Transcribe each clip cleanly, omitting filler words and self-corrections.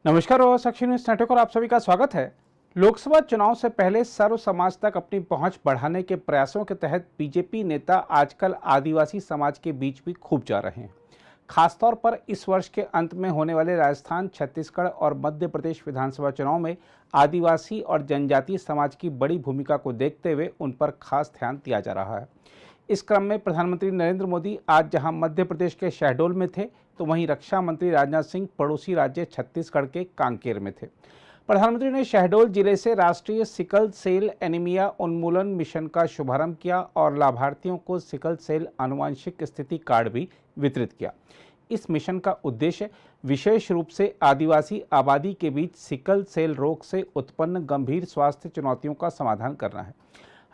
नमस्कार और साक्षी news network और आप सभी का स्वागत है। लोकसभा चुनाव से पहले सर्व समाज तक अपनी पहुंच बढ़ाने के प्रयासों के तहत बीजेपी नेता आजकल आदिवासी समाज के बीच भी खूब जा रहे हैं। खासतौर पर इस वर्ष के अंत में होने वाले राजस्थान, छत्तीसगढ़ और मध्य प्रदेश विधानसभा चुनाव में आदिवासी और जनजातीय समाज की बड़ी भूमिका को देखते हुए उन पर खास ध्यान दिया जा रहा है। इस क्रम में प्रधानमंत्री नरेंद्र मोदी आज जहां मध्य प्रदेश के शहडोल में थे, तो वहीं रक्षा मंत्री राजनाथ सिंह पड़ोसी राज्य छत्तीसगढ़ के कांकेर में थे। प्रधानमंत्री ने शहडोल जिले से राष्ट्रीय सिकल सेल एनीमिया उन्मूलन मिशन का शुभारंभ किया और लाभार्थियों को सिकल सेल आनुवंशिक स्थिति कार्ड भी वितरित किया। इस मिशन का उद्देश्य विशेष रूप से आदिवासी आबादी के बीच सिकल सेल रोग से उत्पन्न गंभीर स्वास्थ्य चुनौतियों का समाधान करना है।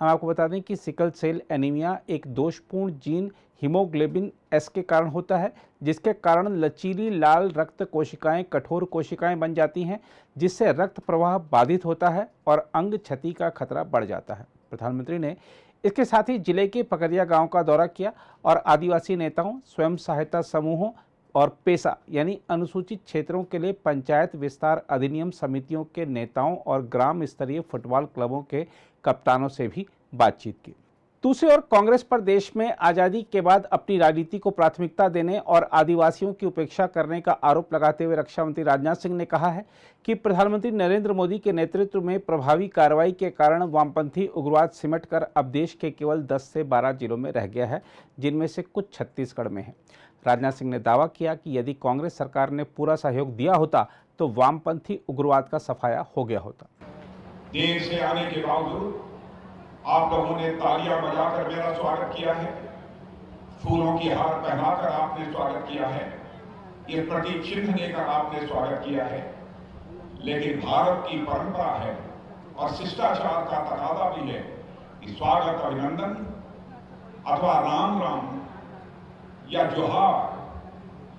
हम आपको बता दें कि सिकल सेल एनीमिया एक दोषपूर्ण जीन हीमोग्लोबिन एस के कारण होता है, जिसके कारण लचीली लाल रक्त कोशिकाएं कठोर कोशिकाएं बन जाती हैं, जिससे रक्त प्रवाह बाधित होता है और अंग क्षति का खतरा बढ़ जाता है। प्रधानमंत्री ने इसके साथ ही जिले के पकरिया गांव का दौरा किया और आदिवासी नेताओं, स्वयं सहायता समूहों और पेसा यानी अनुसूचित क्षेत्रों के लिए पंचायत विस्तार अधिनियम समितियों के नेताओं और ग्राम स्तरीय फुटबॉल क्लबों के कप्तानों से भी बातचीत की। दूसरी ओर कांग्रेस पर देश में आज़ादी के बाद अपनी राजनीति को प्राथमिकता देने और आदिवासियों की उपेक्षा करने का आरोप लगाते हुए रक्षा मंत्री राजनाथ सिंह ने कहा है कि प्रधानमंत्री नरेंद्र मोदी के नेतृत्व में प्रभावी कार्रवाई के कारण वामपंथी उग्रवाद सिमटकर अब देश के केवल 10 से 12 जिलों में रह गया है, जिनमें से कुछ छत्तीसगढ़ में है। राजनाथ सिंह ने दावा किया कि यदि कांग्रेस सरकार ने पूरा सहयोग दिया होता तो वामपंथी उग्रवाद का सफाया हो गया होता। देर से आने के बावजूद आप लोगों ने तालियां बजाकर मेरा स्वागत किया है, फूलों की हार पहनाकर आपने स्वागत किया है, ये प्रतीक चिन्ह देकर आपने स्वागत किया है। लेकिन भारत की परंपरा है और शिष्टाचार का तकाजा भी है कि स्वागत अभिनंदन अथवा राम राम या जोहार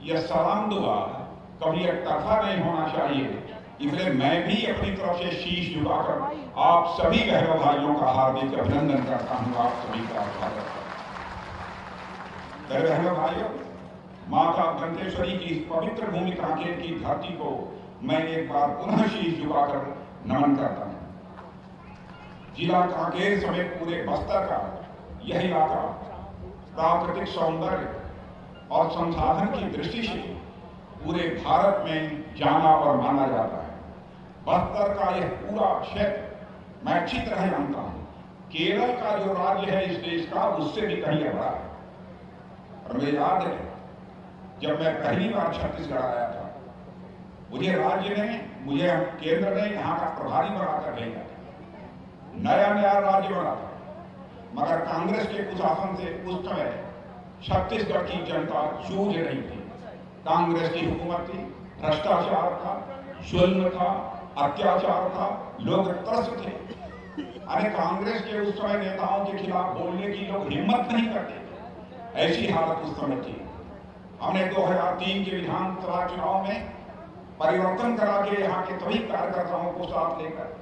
या सलाम दुआ कभी एक तरफा नहीं होना चाहिए। इसलिए मैं भी अपनी तरफ से शीश झुकाकर आप सभी बहनों भाइयों का हार्दिक अभिनंदन करता हूं। आप सभी का स्वागत है। बहनों भाइयों, माता दंतेश्वरी की इस पवित्र भूमि कांकेर की धरती को मैं एक बार पुनः शीश झुकाकर नमन करता हूं। जिला कांकेर समेत पूरे बस्तर का यह इलाका प्राकृतिक सौंदर्य और संसाधन की दृष्टि से पूरे भारत में जाना और माना जाता है। बस्तर का यह पूरा क्षेत्र मैं अच्छी तरह जानता हूं। केरल का जो राज्य है इस देश का, उससे भी कहीं बड़ा है। और मुझे याद है जब मैं पहली बार छत्तीसगढ़ आया था, मुझे राज्य ने, मुझे केंद्र ने यहां का प्रभारी बनाकर भेजा। नया नया राज्य बना था, मगर कांग्रेस के कुशासन से उस समय छत्तीसगढ़ की जनता जूझ रही थी। कांग्रेस की हुकूमत थी, भ्रष्टाचार था, जुल्म था, अत्याचार था, लोग त्रस्त थे। अरे कांग्रेस के उस समय नेताओं के खिलाफ बोलने की लोग हिम्मत नहीं करते, ऐसी हालत उस समय थी। हमने 2003 के विधानसभा चुनाव में परिवर्तन करा के यहाँ के सभी कार्यकर्ताओं को साथ लेकर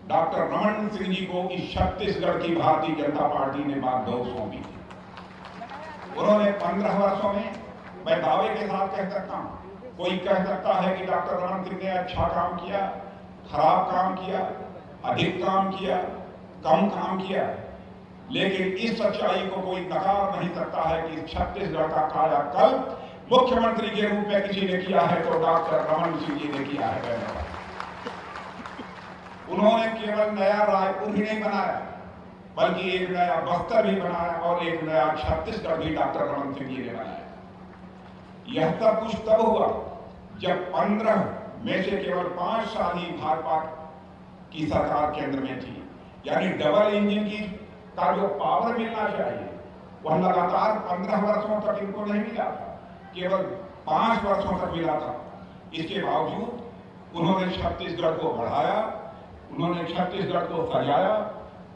डॉक्टर रमन सिंह जी को इस छत्तीसगढ़ की भारतीय जनता पार्टी ने बागडोर सौंपी थी। उन्होंने 15 वर्षों में, मैं दावे के साथ कह सकता हूं, कोई कह सकता है कि डॉक्टर रमन सिंह ने अच्छा काम किया, खराब काम किया, अधिक काम किया, कम काम किया, लेकिन इस सच्चाई को कोई नकार नहीं सकता है कि छत्तीसगढ़ का कायाकल्प मुख्यमंत्री के रूप में किसी ने किया है तो डॉक्टर रमन सिंह जी ने किया है। उन्होंने केवल नया रायपुर ही नहीं बनाया, बल्कि एक नया बस्तर भी बनाया और एक नया छत्तीसगढ़ भी डॉक्टर रमन सिंह जी ने बनाया। यह सब कुछ तब हुआ जब 15 में से केवल 5 साल ही भाजपा की सरकार केंद्र में थी। यानी डबल इंजन की का जो पावर मिलना चाहिए वह लगातार 15 वर्षों तक इनको नहीं मिला था, केवल 5 वर्षों तक मिला था। इसके बावजूद उन्होंने छत्तीसगढ़ को बढ़ाया, उन्होंने छत्तीसगढ़ को सजाया,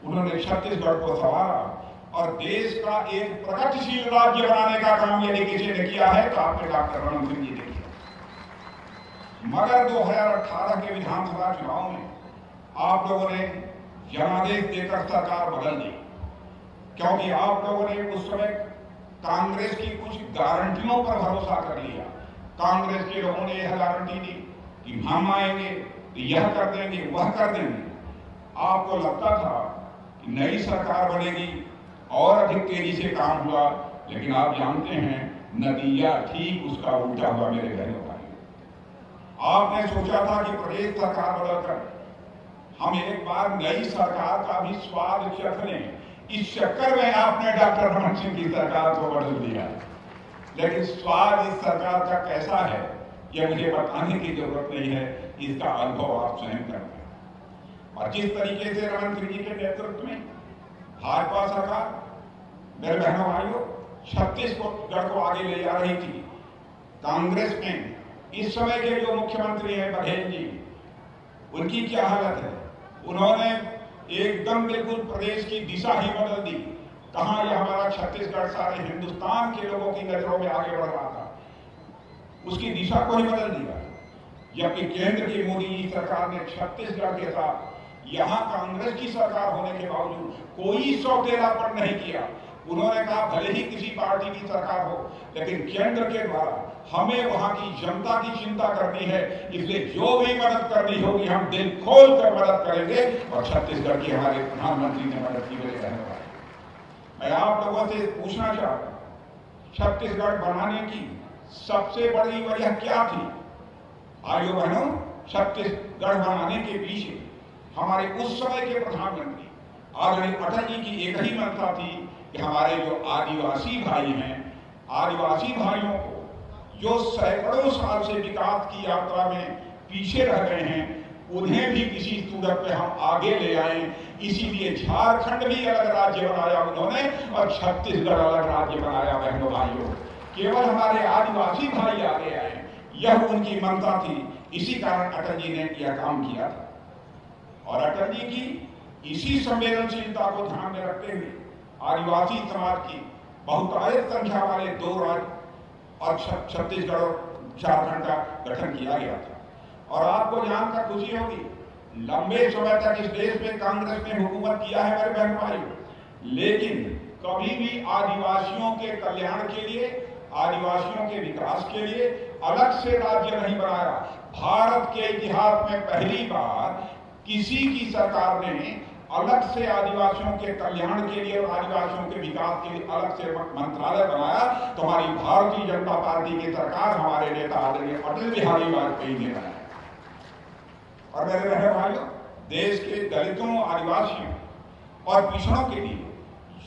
उन्होंने छत्तीसगढ़ को संवारा और देश का एक प्रगतिशील राज्य बनाने का काम यदि किसी ने किया है तो आपने डॉक्टर रमन सिंह जी ने किया। मगर 2018 के विधानसभा चुनाव में आप लोगों ने जनादेश देकर सरकार बदल दी, क्योंकि आप लोगों ने उस समय कांग्रेस की कुछ गारंटियों पर भरोसा कर लिया। कांग्रेस के लोगों ने यह गारंटी दी कि हम आएंगे तो यह कर देंगे, वह कर देंगे। आपको लगता था कि नई सरकार बनेगी और अधिक तेजी से काम हुआ, लेकिन आप जानते हैं नतीजा ठीक उसका उल्टा हुआ मेरे बहनों भाइयों। आपने सोचा था कि प्रदेश सरकार बदलकर हम एक बार नई सरकार का भी स्वाद चख लें। इस चक्कर में आपने डॉक्टर रमन सिंह की सरकार को बदल दिया, लेकिन स्वाद इस सरकार का कैसा है यह मुझे बताने की जरूरत नहीं है, इसका अनुभव आप स्वयं करते हैं। और जिस तरीके से रमन सिंह जी के नेतृत्व में भाजपा सरकार मेरे बहनों भाइयों छत्तीसगढ़ को आगे ले जा रही थी, कांग्रेस में इस समय के जो मुख्यमंत्री हैं बघेल जी, उनकी क्या हालत है। उन्होंने एकदम बिल्कुल प्रदेश की दिशा ही बदल दी। कहां यह हमारा छत्तीसगढ़ सारे हिंदुस्तान के लोगों की नजरों में आगे बढ़ रहा था, उसकी दिशा को ही बदल दिया। जबकि केंद्र की मोदी जी सरकार ने छत्तीसगढ़ के साथ यहां कांग्रेस की सरकार होने के बावजूद कोई सौतेलापन नहीं किया। उन्होंने कहा भले ही किसी पार्टी की सरकार हो, लेकिन केंद्र के द्वारा हमें वहां की जनता की चिंता करनी है, इसलिए जो भी मदद करनी होगी हम दिल खोल कर मदद करेंगे। और छत्तीसगढ़ की हमारे प्रधानमंत्री ने मदद की। मेरे रहने वाले मैं आप लोगों से पूछना चाहता हूं, छत्तीसगढ़ बनाने की सबसे बड़ी वजह क्या थी? आइयो बहनों, छत्तीसगढ़ बनाने के पीछे हमारे उस समय के प्रधानमंत्री आदरणीय अटल जी की एक ही मंशा थी कि हमारे जो आदिवासी भाई हैं, आदिवासी भाइयों को जो सैकड़ों साल से विकास की यात्रा में पीछे रह गए हैं, उन्हें भी किसी सूरत में हम आगे ले आए। इसीलिए झारखंड भी अलग राज्य बनाया उन्होंने और छत्तीसगढ़ अलग राज्य बनाया। बहनों भाइयों, केवल हमारे आदिवासी भाई आगे आए, यह उनकी मंशा थी। इसी कारण अटल जी ने यह काम किया था। और अटल जी की इसी संवेदनशीलता को ध्यान में रखते हुए आदिवासी समाज की बहुतायत संख्या वाले 2 राज्य और छत्तीसगढ़ और झारखंड का गठन किया गया था। और आपको जानकर खुशी होगी, लंबे समय तक इस देश में कांग्रेस ने हुकूमत किया है मेरे बहन भाइयों, लेकिन कभी भी आदिवासियों के कल्याण के लिए, आदिवासियों के विकास के लिए अलग से राज्य नहीं बनाया। भारत के इतिहास में पहली बार किसी की सरकार ने अलग से आदिवासियों के कल्याण के लिए और आदिवासियों के विकास के लिए अलग से मंत्रालय बनाया। तो हमारी भारतीय जनता पार्टी की सरकार, हमारे नेता आदरणीय अटल बिहारी वाजपेयी ने बनाया। और मेरे बहन भाइयों, देश के दलितों, आदिवासियों और पिछड़ों के लिए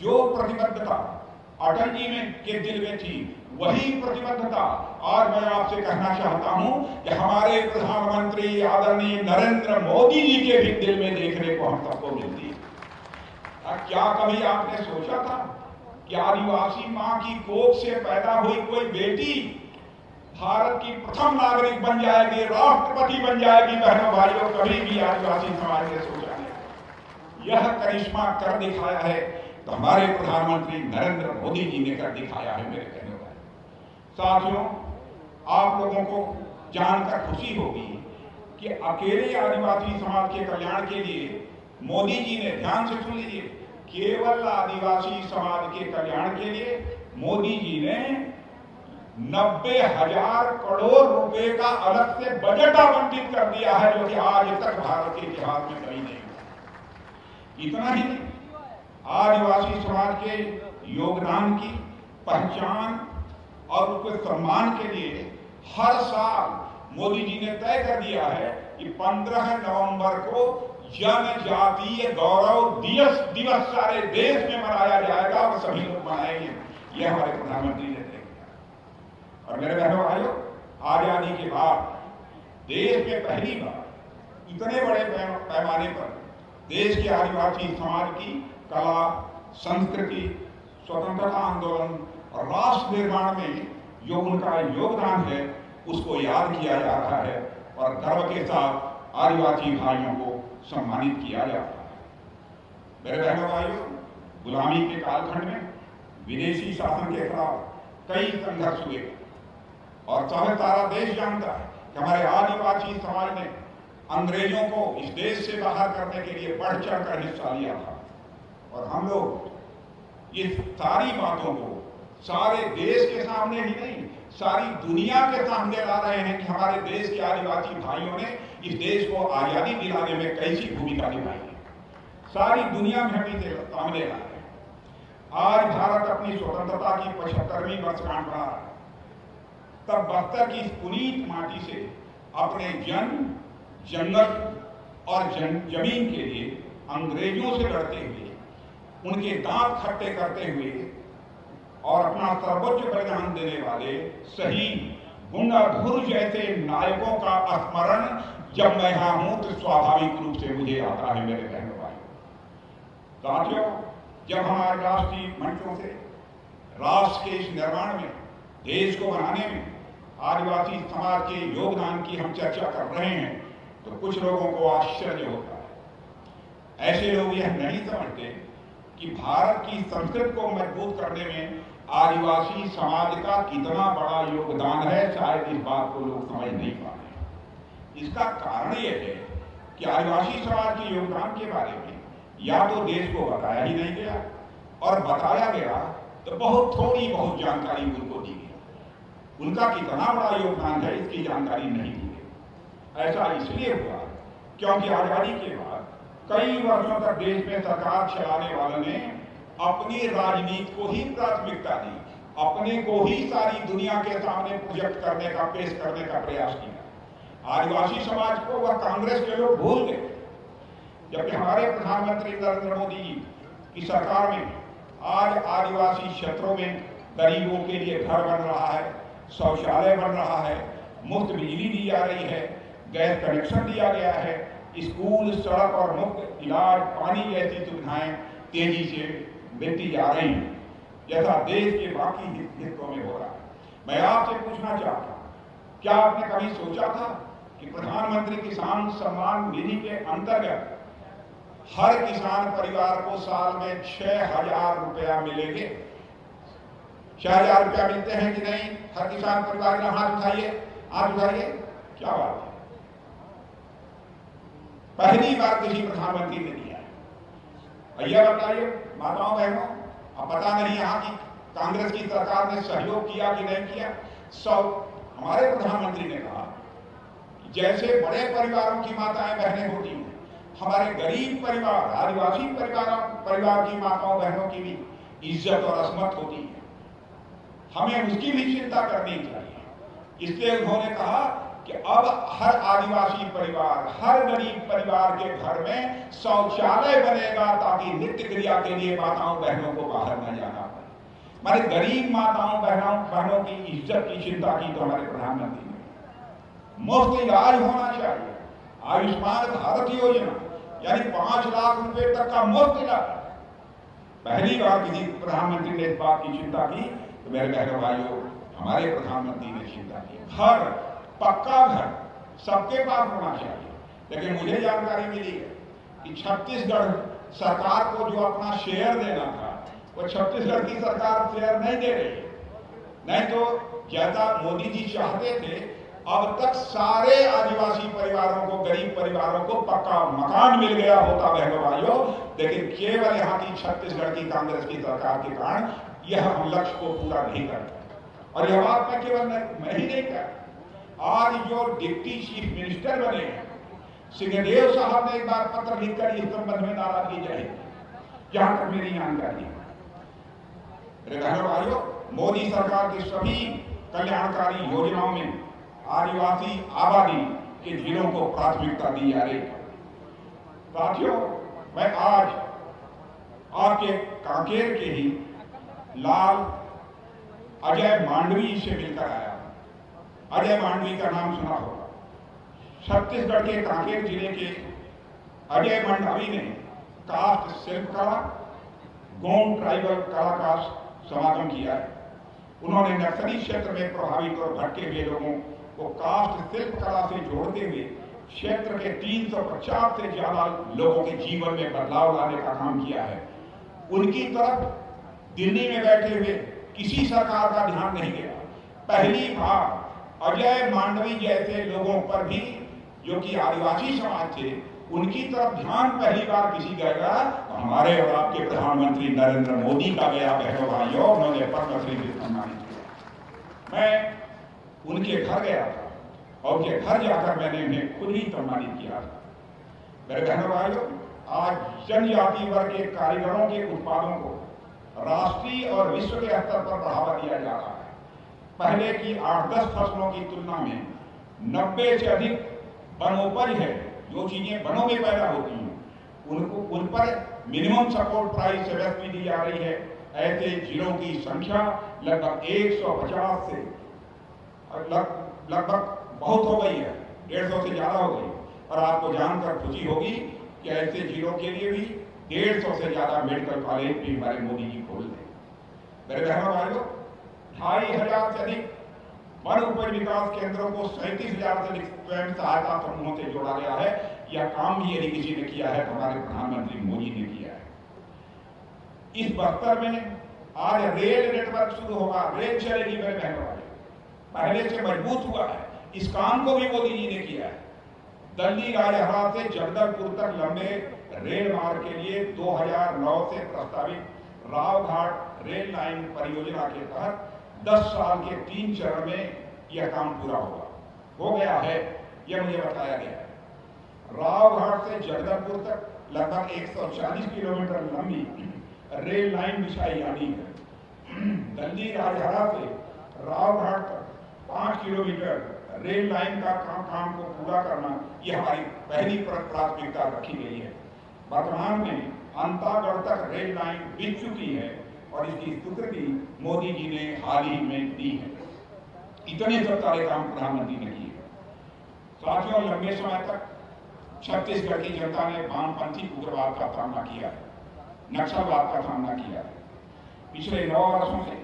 जो प्रतिबद्धता अटल जी के दिल में थी, वही प्रतिबद्धता आज मैं आपसे कहना चाहता हूं कि हमारे प्रधानमंत्री आदरणीय नरेंद्र मोदी जी के भी दिल में देखने को हम सबको मिलती है। क्या कभी आपने सोचा था कि आदिवासी मां की कोख से पैदा हुई कोई बेटी भारत की प्रथम नागरिक बन जाएगी, राष्ट्रपति बन जाएगी? बहनों भाइयों, कभी भी आदिवासी समाज ने सोचा नहीं। यह करिश्मा कर दिखाया है तो हमारे प्रधानमंत्री नरेंद्र मोदी जी ने कर दिखाया है। मेरे कहने वाले साथियों, आप लोगों को जानकर खुशी होगी कि अकेले आदिवासी समाज के कल्याण के लिए मोदी जी ने, ध्यान से सुन लीजिए, केवल आदिवासी समाज के कल्याण के लिए मोदी जी ने 90,000 करोड़ रुपए का अलग से बजट आवंटित कर दिया है, जो कि आज तक भारत के इतिहास में कभी नहीं हुआ। इतना ही नहीं, आदिवासी समाज के योगदान की पहचान और उसके सम्मान के लिए हर साल मोदी जी ने तय कर दिया है कि 15 नवंबर को जनजातीय गौरव दिवस सारे देश में मनाया जाएगा और सभी लोग मनाएंगे। यह हमारे प्रधानमंत्री ने तय किया। और मेरे बहनों भाइयों, आजादी के बाद देश में पहली बार इतने बड़े पैमाने पर देश के आदिवासी समाज की कला, संस्कृति, स्वतंत्रता आंदोलन और राष्ट्र निर्माण में जो उनका योगदान है, उसको याद किया जा रहा है और गर्व के साथ आदिवासी भाइयों को सम्मानित किया जा रहा है। मेरे बहनों भाइयों, गुलामी के कालखंड में विदेशी शासन के खिलाफ कई संघर्ष हुए और सारा देश जानता है कि हमारे आदिवासी समाज ने अंग्रेजों को इस देश से बाहर करने के लिए बढ़ चढ़ कर हिस्सा लिया था। और हम लोग ये सारी बातों को सारे देश के सामने ही नहीं, सारी दुनिया के सामने ला रहे हैं कि हमारे देश के आदिवासी भाइयों ने इस देश को आजादी दिलाने में कैसी भूमिका निभाई है। सारी दुनिया में हम इसे सामने ला रहे हैं। आज भारत अपनी स्वतंत्रता की 75वीं वर्षगांठ मना रहा है। तब बख्तर की इस पुनीत माटी से अपने जंगल और जमीन के लिए अंग्रेजों से लड़ते हुए, उनके दांत खट्टे करते हुए और अपना सर्वोच्च बलिदान देने वाले शहीद गुंडाधुर जैसे नायकों का स्मरण जब मैं यहां हूं तो स्वाभाविक रूप से मुझे आता है मेरे बहनों भाई। साथियों, जब हमारे राष्ट्रीय मंचों से राष्ट्र के इस निर्माण में, देश को बनाने में आदिवासी समाज के योगदान की हम चर्चा कर रहे हैं तो कुछ लोगों को आश्चर्य होता है। ऐसे लोग यह नहीं समझते कि भारत की संस्कृति को मजबूत करने में आदिवासी समाज का कितना बड़ा योगदान है। शायद इस बात को लोग समझ नहीं पा रहे। इसका कारण यह है कि आदिवासी समाज के योगदान के बारे में या तो देश को बताया ही नहीं गया, और बताया गया तो बहुत बहुत जानकारी उनको दी गई। उनका कितना बड़ा योगदान है इसकी जानकारी नहीं दी गई। ऐसा इसलिए हुआ क्योंकि आजादी के बाद कई वर्षों तक देश में सरकार चलाने वालों ने अपनी राजनीति को ही प्राथमिकता दी, अपने को ही सारी दुनिया के सामने प्रोजेक्ट करने का, पेश करने का प्रयास किया। आदिवासी समाज को वह कांग्रेस के लोग भूल गए। जबकि हमारे प्रधानमंत्री नरेंद्र मोदी जी की सरकार में आज आदिवासी क्षेत्रों में गरीबों के लिए घर बन रहा है, शौचालय बन रहा है, मुफ्त बिजली दी जा रही है, गैस कनेक्शन दिया गया है, स्कूल, सड़क और मुफ्त इलाज, पानी जैसी सुविधाएं तेजी से मिलती जा रही हैं, जैसा देश के बाकी हिस्सों में हो रहा है। मैं आपसे पूछना चाहता हूं, क्या आपने कभी सोचा था कि प्रधानमंत्री किसान सम्मान निधि के अंतर्गत हर किसान परिवार को साल में 6,000 रुपया मिलेंगे? 6,000 रुपया मिलते हैं कि नहीं? हर किसान परिवार का हाथ उठाइए, हाथ उठाइए। क्या बात है, पहली बार किसी प्रधानमंत्री ने दिया है। भैया बताइए माताओं बहनों, अब पता नहीं यहाँ की कांग्रेस की सरकार ने सहयोग किया कि नहीं किया। हमारे प्रधानमंत्री ने कहा जैसे बड़े परिवारों की माताएं बहनें होती हैं, हमारे गरीब परिवार, आदिवासी परिवार की माताओं बहनों की भी इज्जत और असमत होती है, हमें उसकी भी चिंता करनी चाहिए। इसलिए उन्होंने कहा कि अब हर आदिवासी परिवार, हर गरीब परिवार के घर में शौचालय बनेगा ताकि नित्य क्रिया के लिए माताओं बहनों को बाहर न जाना पड़े। हमारे गरीब माताओं बहनों की इज्जत की चिंता की तो हमारे प्रधानमंत्री ने। मुफ्त इलाज होना चाहिए, आयुष्मान भारत योजना यानी 5 लाख रुपए तक का मुफ्त इलाज। पहली बार किसी प्रधानमंत्री ने इस बात की चिंता की तो मेरे बहनों भाइयों, हमारे प्रधानमंत्री ने चिंता की। घर, पक्का घर सबके पास होना चाहिए। लेकिन मुझे जानकारी मिली है कि छत्तीसगढ़ सरकार को जो अपना शेयर देना था वो छत्तीसगढ़ की सरकार शेयर नहीं दे रही है। नहीं तो जैसा मोदी जी चाहते थे, अब तक सारे आदिवासी परिवारों को, गरीब परिवारों को पक्का मकान मिल गया होता बहनों भाइयों। लेकिन केवल यहाँ की छत्तीसगढ़ की कांग्रेस की सरकार के कारण यह हम लक्ष्य को पूरा नहीं कर पाए। और यह बात मैं केवल मैं ही नहीं कह, आज जो डिप्टी चीफ मिनिस्टर बने हैं सिंहदेव साहब ने एक बार पत्र लिखकर इस संबंध में नाराजगी जाहिर की, जहां तक मेरी जानकारी है। मेरे बहनों भाइयों, मोदी सरकार की सभी कल्याणकारी योजनाओं में आदिवासी आबादी के जिलों को प्राथमिकता दी जा रही है। साथियों, मैं आज आपके कांकेर के ही लाल अजय मांडवी से मिलकर आया। अजय मांडवी का नाम सुना होगा। छत्तीसगढ़ के कांकेर जिले के अजय मांडवी ने काष्ठ शिल्पकला, गोंड ट्राइबल कला का समागम किया है। उन्होंने नक्सली क्षेत्र में प्रभावित और भटके हुए लोगों को काष्ठ शिल्प कला से जोड़ते हुए क्षेत्र के 350 से ज्यादा लोगों के जीवन में बदलाव लाने का काम किया है। उनकी तरफ दिल्ली में बैठे हुए किसी सरकार का ध्यान नहीं गया। पहली बार अजय मांडवी जैसे लोगों पर भी, जो कि आदिवासी समाज थे, उनकी तरफ ध्यान पहली बार किसी का गया, हमारे और आपके प्रधानमंत्री नरेंद्र मोदी का गया। बहनों भाइयों, उन्होंने पद्मश्री से सम्मानित किया। मैं उनके घर गया था और उनके घर जाकर मैंने उन्हें खुद ही सम्मानित किया था। मेरे बहनों भाइयों, आज जनजाति वर्ग के कारीगरों के उत्पादों को राष्ट्रीय और विश्व के स्तर पर बढ़ावा दिया जा रहा है। पहले की 8-10 फसलों की तुलना में 90 से अधिक वनोपज है, जो चीजें वनों में पैदा होती हैं उन पर मिनिमम सपोर्ट प्राइस एमएसपी दी जा रही है। ऐसे जिलों की संख्या लगभग 150 से लगभग बहुत हो गई है, 150 से ज्यादा हो गई। और आपको जानकर खुशी होगी कि ऐसे जिलों के लिए भी 150 से ज्यादा मेडिकल कॉलेज भी हमारे मोदी जी खोल रहे हैं। मेरे बहनों भाइयों, 2500 से अधिक वन उपज विकास केंद्रों को 37,000 से अधिक स्वयं सहायता समूहों से जोड़ा गया है। यह काम भी यदि किसी ने किया है तो हमारे प्रधानमंत्री मोदी ने किया है। इस बस्तर में आज रेल नेटवर्क शुरू होगा, रेल चलेगी मेरे बहनों भाई, पहले से मजबूत हुआ है। इस काम को भी मोदी जी ने किया है। दिल्ली राजहरा से जगदलपुर तक लंबे रेल मार्ग के लिए 2009 से प्रस्तावित राव घाट रेल लाइन परियोजना के तहत 10 साल के 3 चरण में यह काम पूरा होगा, हो गया है, यह मुझे बताया गया है। राव घाट से जगदलपुर तक लगभग 140 किलोमीटर लंबी रेल लाइन बिछाई जानी है। दिल्ली राजहरा से राव घाट तक 5 किलोमीटर रेल लाइन का काम को पूरा करना, यह हमारी पहली प्राथमिकता रखी गई है। वर्तमान में अंतागढ़ तक रेल लाइन बिक चुकी है और इसकी स्वीकृति मोदी जी ने हाल ही में दी है। इतने सब सारे काम प्रधानमंत्री ने किए। साथियों, लंबे समय तक छत्तीसगढ़ की जनता ने वामपंथी उग्रवाद का सामना किया है, नक्सलवाद का सामना किया है। पिछले 9 वर्षों से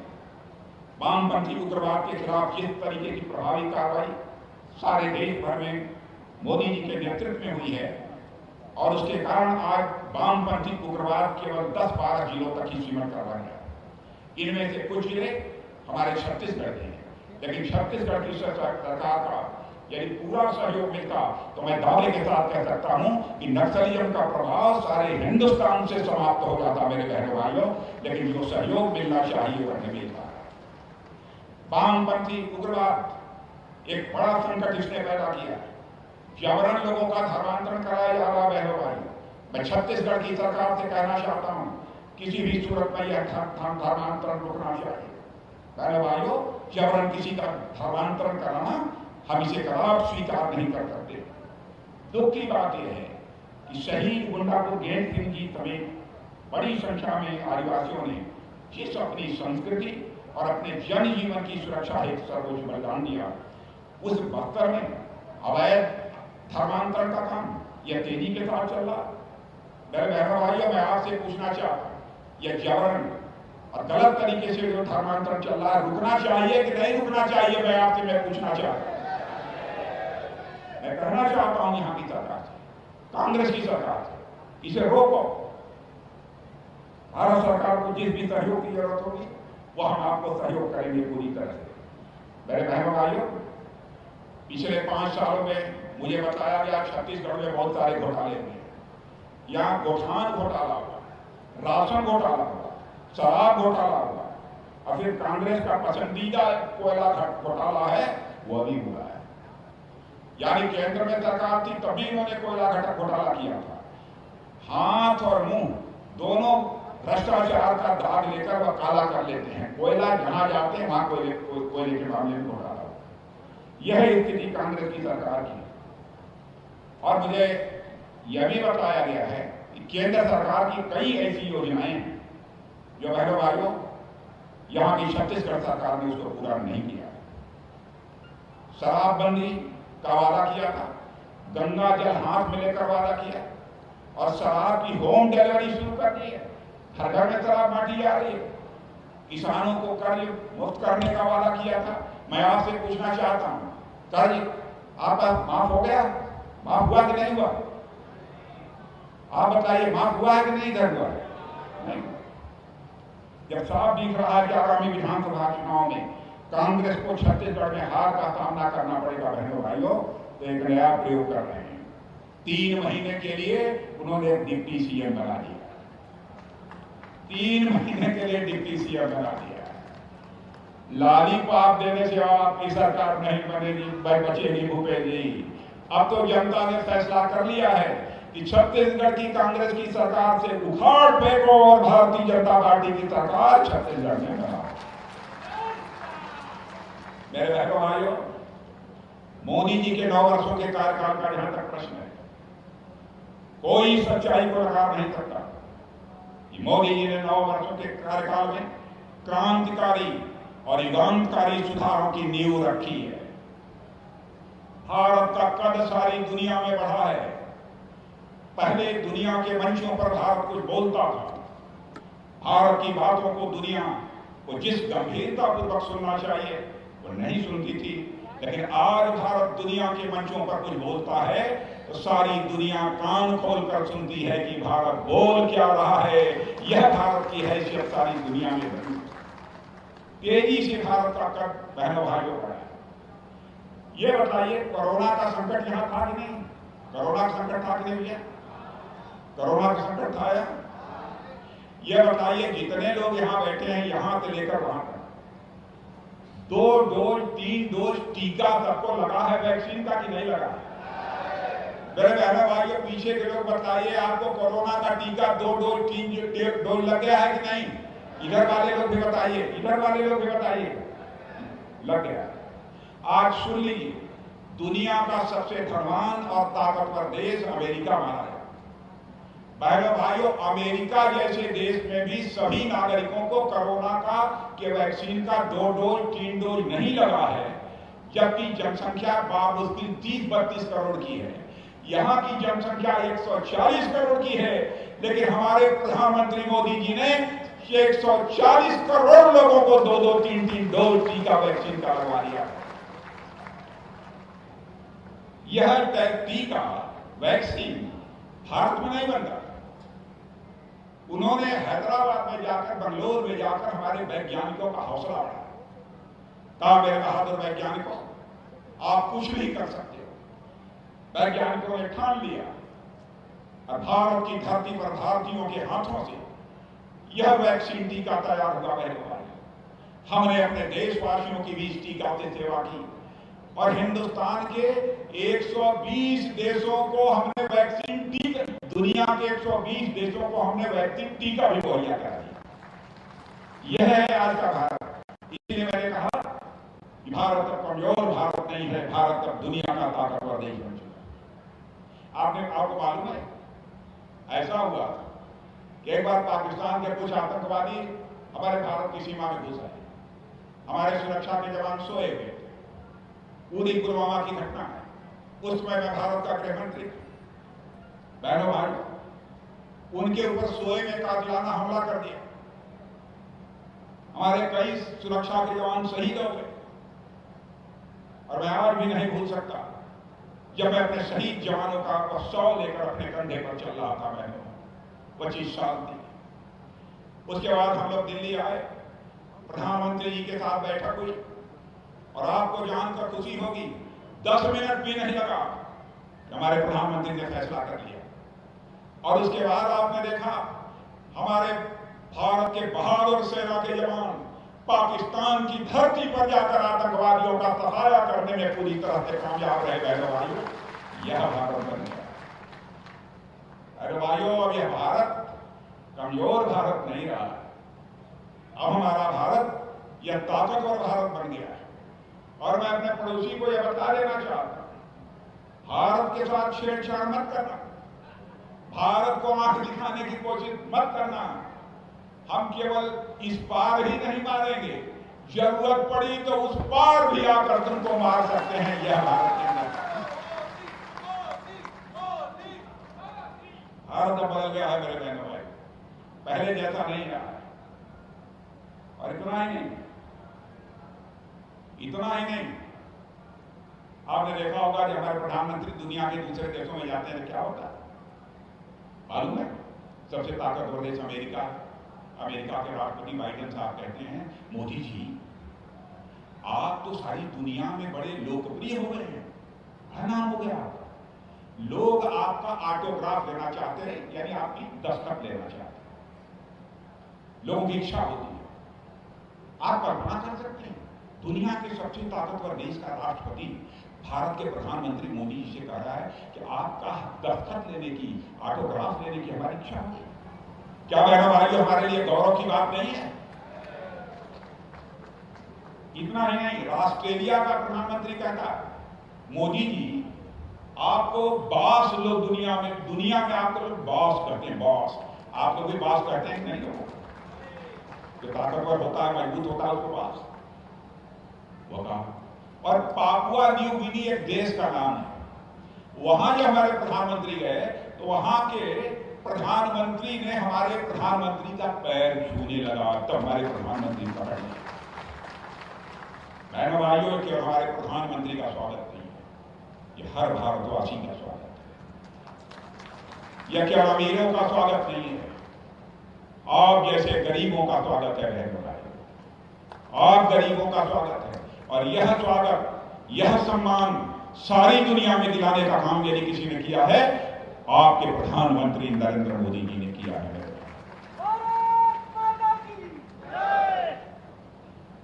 वामपंथी उग्रवाद के खिलाफ जिस तरीके की प्रभावी कार्रवाई सारे देश भर में मोदी जी के नेतृत्व में हुई है, और उसके कारण आज वामपंथी उग्रवाद केवल 10-12 जिलों तक ही सीमित कर रहा है। इनमें से कुछ जिले हमारे छत्तीसगढ़ के हैं, लेकिन छत्तीसगढ़ की सरकार का यदि पूरा सहयोग मिलता तो मैं दावे के साथ कह सकता हूं कि नक्सलिज्म का प्रभाव सारे हिंदुस्तान से समाप्त हो जाता मेरे बहनों भाइयों, लेकिन जो सहयोग मिलना चाहिए वह नहीं मिलता। वामपंथी उग्रवाद एक बड़ा संकट इसने पैदा किया। जबरन लोगों का धर्मांतरण कराया जा रहा बहनों भाइयों। मैं छत्तीसगढ़ की सरकार से कहना चाहता हूं, किसी भी सूरत में यह धर्मांतरण रुकना चाहिए। बहनों भाइयों, जबरन किसी का धर्मांतरण कराना हम इसे कदाप स्वीकार नहीं कर सकते। दुख की बात यह है कि शहीद गुंडापुर गैंग सिंह जी समेत बड़ी संख्या में आदिवासियों ने जिस अपनी संस्कृति और अपने जन जीवन की सुरक्षा हेतु सर्वोच्च बलिदान दिया, उस बस्तर में अवैध धर्मांतरण का काम यह तेजी के साथ चल रहा। मेरे बहनों भाइयों, मैं आपसे पूछना चाहता हूं, यह जबरन और गलत तरीके से जो धर्मांतरण चल रहा है, रुकना चाहिए कि नहीं रुकना चाहिए? मैं आपसे पूछना चाहता हूं। मैं कहना चाहता हूं यहां की सरकार से, कांग्रेस की सरकार से, इसे रोको। भारत सरकार को जिस भी सहयोग की जरूरत होगी वह हम आपको सहयोग करेंगे पूरी तरह से। मेरे बहनों भाइयों, पिछले 5 सालों में मुझे बताया गया छत्तीसगढ़ में बहुत सारे घोटाले हुए। यहाँ गोठान घोटाला हुआ, राशन घोटाला हुआ, शराब घोटाला हुआ, और फिर कांग्रेस का पसंदीदा कोयला घोटाला है वह भी हुआ है। यानी केंद्र में सरकार थी तभी इन्होंने कोयला घोटाला किया था। हाथ और मुंह दोनों भ्रष्टाचार का दाग लेकर वह काला कर लेते हैं। कोयला जहां जाते हैं वहां कोयले के मामले में घोटाला होता है। यह स्थिति कांग्रेस की सरकार की। और मुझे यह भी बताया गया है कि केंद्र सरकार की कई ऐसी योजनाएं हैं जो बहनों भाइयों यहां की छत्तीसगढ़ सरकार ने उसको पूरा नहीं किया। शराबबंदी का वादा किया था, गंगा जल हाथ में लेकर वादा किया, और शराब की होम डिलीवरी शुरू कर दी है। हर घर में शराब बांटी जा रही है। किसानों को कर्ज मुक्त करने का वादा किया था। मैं आपसे पूछना चाहता हूं, कर्ज आपका माफ हो गया? माफ हुआ कि नहीं हुआ? आप बताइए, माफ हुआ है कि नहीं? इधर हुआ नहीं। जब साफ दिख रहा है कि आगामी विधानसभा चुनाव में कांग्रेस को छत्तीसगढ़ में हार का सामना करना पड़ेगा बहनों भाइयों, तो एक नया प्रयोग कर रहे हैं। 3 महीने के लिए उन्होंने डिप्टी सीएम बना दिया। 3 महीने के लिए डिप्टी सीएम बना दिया। लॉलीपॉप देने से आपकी सरकार नहीं बनेगी, बचेगी भूपेश जी। अब तो जनता ने फैसला कर लिया है कि छत्तीसगढ़ की कांग्रेस की सरकार से उखाड़ फेंको और भारतीय जनता पार्टी की सरकार छत्तीसगढ़ में बनाओ। मेरे बहनों भाइयों, मोदी जी के 9 वर्षों के कार्यकाल का जहां तक प्रश्न है, कोई सच्चाई को नकार नहीं सकता कि मोदी जी ने 9 वर्षों के कार्यकाल में क्रांतिकारी और युगांतकारी सुधारों की नींव रखी है। भारत का कद सारी दुनिया में बढ़ा है। पहले दुनिया के मंचों पर भारत कुछ बोलता था। भारत की बातों को दुनिया को जिस गंभीरता पूर्वक सुनना चाहिए वो नहीं सुनती थी, लेकिन आज भारत दुनिया के मंचों पर कुछ बोलता है तो सारी दुनिया कान खोलकर सुनती है कि भारत बोल क्या रहा है। यह भारत की हैसियत सारी दुनिया में बनी। तेजी से भारत का कद बहनों भाइयों बढ़ा है। ये बताइए, कोरोना का संकट यहां था कि नहीं? कोरोना का संकट था कि नहीं भैया? कोरोना का संकट था या? ये बताइए, जितने लोग यहां बैठे हैं, यहां से लेकर वहां तक, 2 डोज 3 डोज टीका सबको लगा है वैक्सीन का कि नहीं लगा? मेरे बहनों भाइयों, पीछे के लोग बताइए, आपको कोरोना का टीका 2 डोज 3 डोज लग गया है कि नहीं? इधर वाले लोग भी बताइए, इधर वाले लोग भी बताइए, लग गया। आज सुन लीजिए, दुनिया का सबसे धनवान और ताकतवर देश अमेरिका माना है। बहनों भाइयों, अमेरिका जैसे देश में भी सभी नागरिकों को कोरोना का के वैक्सीन का 2 डोज 3 डोज नहीं लगा है, जबकि जनसंख्या बामुश्किल 30-32 करोड़ की है। यहाँ की जनसंख्या 140 करोड़ की है, लेकिन हमारे प्रधानमंत्री मोदी जी ने 140 करोड़ लोगों को 2-2 3-3 डोज टीका वैक्सीन का लगवा दिया। यह टीका वैक्सीन भारत में नहीं बनता। उन्होंने हैदराबाद में जाकर, बंगलोर में जाकर हमारे वैज्ञानिकों का हौसला बढ़ाया। कहा, मेरे बहादुर वैज्ञानिकों, आप कुछ नहीं कर सकते हो। वैज्ञानिकों ने ठान लिया और भारत की धरती पर भारतीयों के हाथों से यह वैक्सीन टीका तैयार हुआ। हमने अपने देशवासियों की भी इस टीका से सेवा की और हिंदुस्तान के 120 देशों को हमने वैक्सीन टीका, दुनिया के 120 देशों को हमने वैक्सीन टीका भी मुहैया करा दिया। यह है आज का भारत। इसलिए मैंने कहा कि भारत अब कमजोर भारत नहीं है, भारत अब दुनिया का ताकतवर देश बन चुका है। आपको मालूम है, ऐसा हुआ कि एक बार पाकिस्तान के कुछ आतंकवादी हमारे भारत की सीमा में घुस आए। हमारे सुरक्षा के जवान सोए हुए थे। पूरी पुलवामा की घटना है। उस समय मैं भारत का गृह मंत्री, बहनों भाइयों, उनके ऊपर सोए में कातिलाना हमला कर दिया। हमारे कई सुरक्षा के जवान शहीद हो गए और मैं आज भी नहीं भूल सकता जब मैं अपने शहीद जवानों का 100 लेकर अपने कंधे पर चल रहा था। मैंने 25 साल थी। उसके बाद हम लोग दिल्ली आए, प्रधानमंत्री जी के साथ बैठक हुई और आपको जानकर खुशी होगी, 10 मिनट भी नहीं लगा कि हमारे प्रधानमंत्री ने फैसला कर लिया। और उसके बाद आपने देखा हमारे भारत के बहादुर सेना के जवान पाकिस्तान की धरती पर जाकर आतंकवादियों का सहायता करने में पूरी तरह से कामयाब रहे। बहनों भाइयों, यह भारत बन गया। अरे भाइयों, अब यह भारत कमजोर भारत नहीं रहा। अब हमारा भारत यह ताकतवर भारत बन गया है। और मैं अपने पड़ोसी को यह बता देना चाहता हूं, भारत के साथ छेड़छाड़ मत करना, भारत को आंख दिखाने की कोशिश मत करना। हम केवल इस पार ही नहीं मारेंगे, जरूरत पड़ी तो उस पार भी आकर तुमको मार सकते हैं। यह भारत के अंदर भारत अब बदल गया है मेरे बहनों भाई, पहले जैसा नहीं रहा है। और इतना ही नहीं, आपने देखा होगा कि हमारे प्रधानमंत्री दुनिया के दूसरे देशों में जाते हैं तो क्या होता है मालूम है? सबसे ताकतवर देश अमेरिका के राष्ट्रपति बाइडेन साहब कहते हैं, मोदी जी आप तो सारी दुनिया में बड़े लोकप्रिय हो गए हैं, बड़ा नाम हो गया। लोग आपका ऑटोग्राफ लेना चाहते हैं, यानी आपकी दस्तखत लेना चाहते हैं। लोगों की इच्छा होती है। आप कल्पना कर सकते हैं, दुनिया के सबसे ताकतवर देश का राष्ट्रपति भारत के प्रधानमंत्री मोदी जी से कह रहा है कि आपका दस्तखत लेने की, ऑटोग्राफ लेने की हमारी इच्छा है। क्या बहनों भाइयों, हमारे लिए गौरव की बात नहीं है? इतना ही नहीं, ऑस्ट्रेलिया का प्रधानमंत्री कहता है मोदी जी आपको बॉस लोग दुनिया में आपको लोग बॉस कहते हैं, बॉस। आप लोग भी बॉस कहते हैं कि नहीं? लोग जो ताकतवर होता है, मजबूत होता है, उसको बॉस वो कहा। और पापुआ न्यू गिनी एक देश का नाम है। वहां जब हमारे प्रधानमंत्री गए तो वहां के प्रधानमंत्री ने हमारे प्रधानमंत्री का पैर छूने लगा, तब हमारे प्रधानमंत्री का पैर। बहनों भाइयों, कि हमारे प्रधानमंत्री का स्वागत नहीं है, ये हर भारतवासी का स्वागत है। यह केवल अमीरों का स्वागत नहीं है, आप जैसे गरीबों का स्वागत है बहनों भाइयों, आप गरीबों का स्वागत है। और यह स्वागत, यह सम्मान सारी दुनिया में दिलाने का काम यदि किसी ने किया है, आपके प्रधानमंत्री नरेंद्र मोदी जी ने किया है।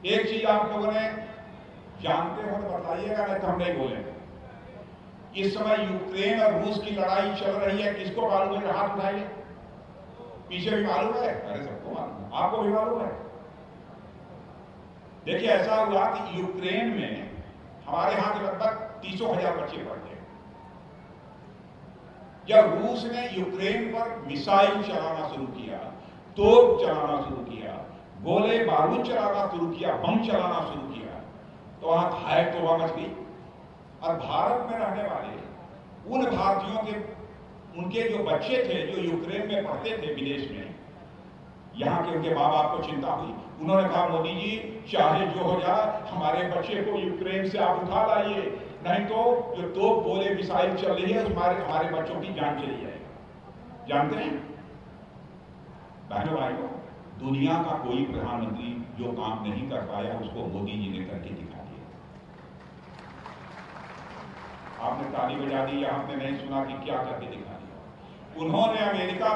एक चीज आप लोगों ने जानते हो तो बताइएगा, नहीं तो हम नहीं बोलेंगे। इस समय यूक्रेन और रूस की लड़ाई चल रही है, किसको मालूम है? हाथ उठाइए। पीछे भी मालूम है? अरे सबको मालूम है, आपको भी मालूम है। देखिए, ऐसा हुआ कि यूक्रेन में हमारे यहां के लगभग 300,000 बच्चे पढ़ते हैं। जब रूस ने यूक्रेन पर मिसाइल चलाना शुरू किया, तोप चलाना शुरू किया, गोले बारूद चलाना शुरू किया, बम चलाना शुरू किया, तो वहां हाय तोबा मच गई। और भारत में रहने वाले उन भारतीयों के, उनके जो बच्चे थे जो यूक्रेन में पढ़ते थे विदेश में, यहाँ के उनके माँ बाप को चिंता हुई। उन्होंने कहा मोदी जी चाहे जो हो जाए, हमारे बच्चे को यूक्रेन से आप उठा लाइए, नहीं तो जो तोप गोले मिसाइल चल रही है हमारे बच्चों की जान चली जाएगी। जानते हैं बहनों भाइयों, दुनिया का कोई प्रधानमंत्री जो काम नहीं कर पाया उसको मोदी जी ने करके दिखा दिया। आपने ताली बजा दी या आपने नहीं सुना कि क्या करके दिखा दिया? उन्होंने अमेरिका,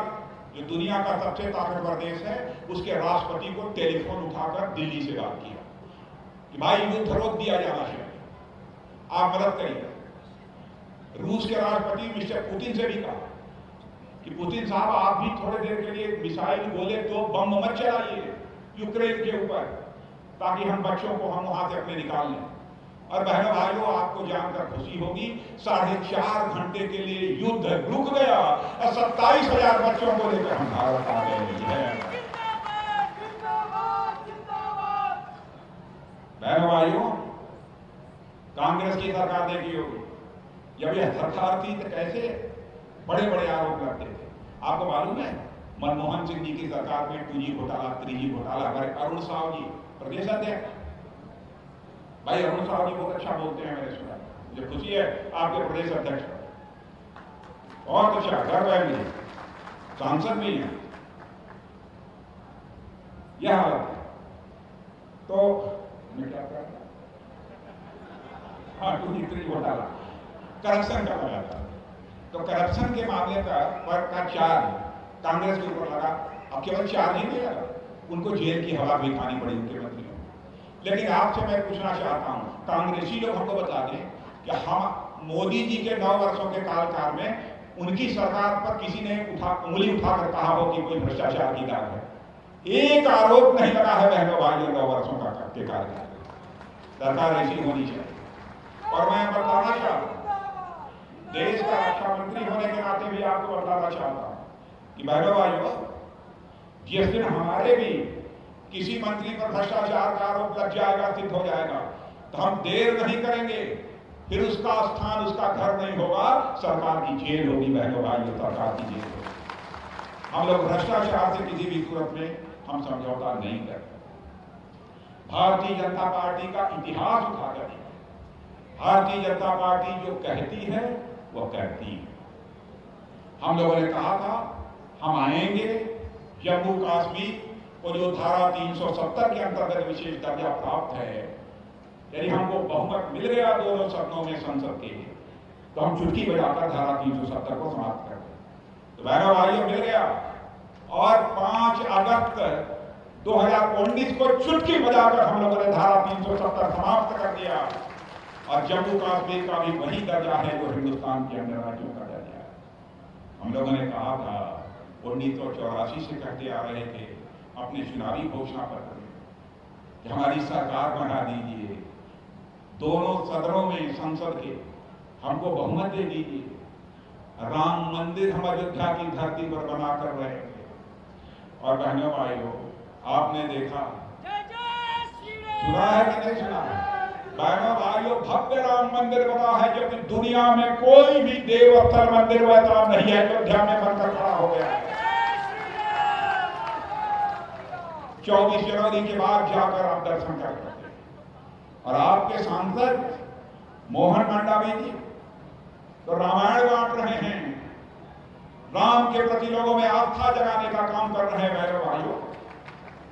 जो दुनिया का सबसे ताकतवर देश है, उसके राष्ट्रपति को टेलीफोन उठाकर दिल्ली से बात किया कि भाई युद्ध रोक दिया जाना चाहिए, आप मदद करिए। रूस के राष्ट्रपति मिस्टर पुतिन से भी कहा कि पुतिन साहब आप भी थोड़ी देर के लिए मिसाइल गोले तो बम मत चलाइए यूक्रेन के ऊपर, ताकि हम बच्चों को हम वहां से अपने निकाल लें। और बहनों भाइयों, आपको जानकर खुशी होगी, 4.5 घंटे के लिए युद्ध रुक गया और 27,000 बच्चों को लेकर हम भारत आ गए। बहनों भाइयों, कांग्रेस की सरकार देखी होगी, जब यह सरकार थी तो कैसे बड़े बड़े आरोप लगते थे। आपको मालूम है मनमोहन सिंह जी की सरकार में 2G घोटाला, 3G घोटाला, हमारे अरुण साहु जी प्रदेश अध्यक्ष, भाई अरुण साहु जी बहुत अच्छा बोलते हैं, मैंने सुना, मुझे खुशी है आपके प्रदेश अध्यक्ष, बहुत अच्छा, गर्व है मुझे, सांसद भी हैं। यह हालत है तो मैं क्या कर रहा, हाँ 2G 3G घोटाला, करप्शन का लगा था, तो करप्शन के मामले पर का चार्ज कांग्रेस के ऊपर लगा। अब केवल चार्ज ही नहीं लगा, उनको जेल की हवा भी खानी पड़ी उनके मंत्रियों को। लेकिन आपसे मैं पूछना चाहता हूं, कांग्रेसी लोग हमको बता दें कि हम मोदी जी के 9 वर्षों के कार्यकाल में उनकी सरकार पर किसी ने उंगली उठाकर कहा हो कि कोई भ्रष्टाचार की दाग है? एक आरोप नहीं लगा है बहनों भाइयों 9 वर्षों का कार्यकाल। सरकार ऐसी होनी चाहिए। और मैं बताना चाहता हूं, देश का रक्षा मंत्री होने के नाते भी आपको बताना चाहता हूं कि बहनों भाइयों, जिस दिन हमारे भी किसी मंत्री पर भ्रष्टाचार का आरोप लग जाएगा, सिद्ध हो जाएगा, तो हम देर नहीं करेंगे, फिर उसका स्थान उसका घर नहीं होगा, सरकार की जेल होगी। बहनों भाइयों, सरकार की जेल होगी। हम लोग भ्रष्टाचार से किसी भी सूरत में हम समझौता नहीं करते। भारतीय जनता पार्टी का इतिहास उठाकर देखिए, भारतीय जनता पार्टी जो कहती है वो करती है। हम लोगों ने कहा था हम आएंगे, जम्मू कश्मीर और जो धारा 370 के अंतर्गत विशेष दर्जा प्राप्त है, यदि हमको बहुमत मिल गया दोनों सदनों में संसद के, तो हम चुटकी बजाकर धारा 370 को समाप्त कर दें। तो बहनों भाइयों, मिल गया। और 5 अगस्त 2019 को चुटकी बजाकर हम लोगों ने धारा 370 समाप्त कर दिया और जम्मू कश्मीर का भी वही दर्जा है जो हिंदुस्तान के अन्य राज्यों का दर्जा है। हम लोगों ने कहा था 1984 से कहते आ रहे थे अपने चुनावी घोषणा पत्र में कि हमारी सरकार बना दीजिए, दोनों सदनों में संसद के हमको बहुमत दे दीजिए, राम मंदिर हम अयोध्या की धरती पर बना कर रहे थे। और बहनों भाइयों, आपने देखा, सुना है कि नहीं सुना है? बहनों भाइयों, भव्य राम मंदिर बना है, जबकि दुनिया में कोई भी देवस्थल मंदिर वैसा नहीं है, अयोध्या में बनकर खड़ा हो गया है। 24 जनवरी के बाद जाकर आप दर्शन कर सकते हैं। और आपके सांसद मोहन मंडावी जी तो रामायण बांट रहे हैं, राम के प्रति लोगों में आस्था जगाने का काम कर रहे हैं बहनों भाइयों।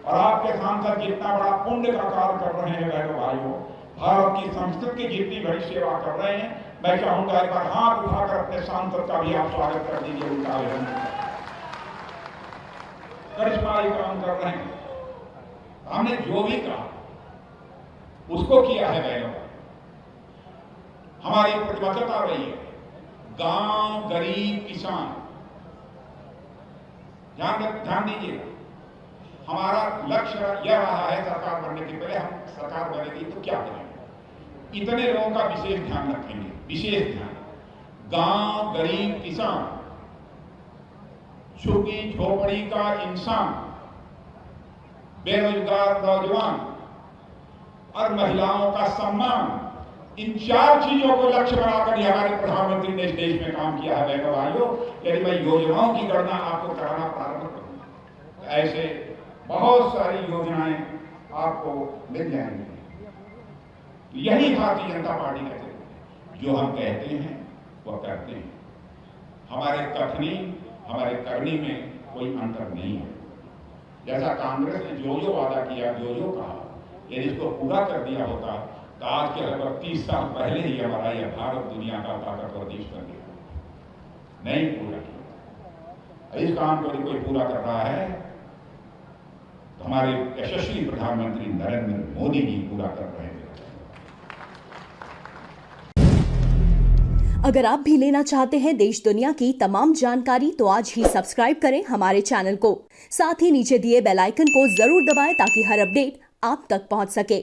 और आपके सांसद जितना बड़ा पुण्य का कार्य कर रहे हैं बहनों भाइयों, भारत की संस्कृति की जितनी बड़ी सेवा कर रहे हैं, मैं चाहूंगा एक बार हाथ उठाकर अपने सांसद का भी आप स्वागत कर दीजिए। उनका करिश्माई काम कर रहे हैं। हमने जो भी कहा उसको किया है बहनों। हमारी प्रतिबद्धता रही है गांव, गरीब, किसान। ध्यान दीजिएगा, हमारा लक्ष्य यह रहा है सरकार बनने के पहले, हम सरकार बनेगी तो क्या करेंगे, इतने लोगों का विशेष ध्यान रखेंगे। विशेष ध्यान गांव, गरीब, किसान, झुग्गी झोपड़ी का इंसान, बेरोजगार नौजवान और महिलाओं का सम्मान, इन 4 चीजों को लक्ष्य बनाकर हमारे प्रधानमंत्री ने इस देश में काम किया है बहनों भाइयों। यदि मैं योजनाओं की गणना आपको कराना प्रारंभ करूंगा तो ऐसे बहुत सारी योजनाएं आपको मिल जाएंगी। यही भारतीय जनता पार्टी कहते हैं, जो हम कहते हैं वह करते हैं। हमारे कथनी, हमारे करनी में कोई अंतर नहीं है। जैसा कांग्रेस ने जो वादा किया, जो कहा, यदि इसको पूरा कर दिया होता तो आज के लगभग 30 साल पहले ही हमारा यह भारत दुनिया का ताकतवर देश बन गया। नहीं पूरा किया। इस काम को यदि कोई पूरा कर रहा है तो हमारे यशस्वी प्रधानमंत्री नरेंद्र मोदी जी पूरा कर रहे हैं। अगर आप भी लेना चाहते हैं देश दुनिया की तमाम जानकारी तो आज ही सब्सक्राइब करें हमारे चैनल को। साथ ही नीचे दिए बेल आइकन को जरूर दबाएं ताकि हर अपडेट आप तक पहुंच सके।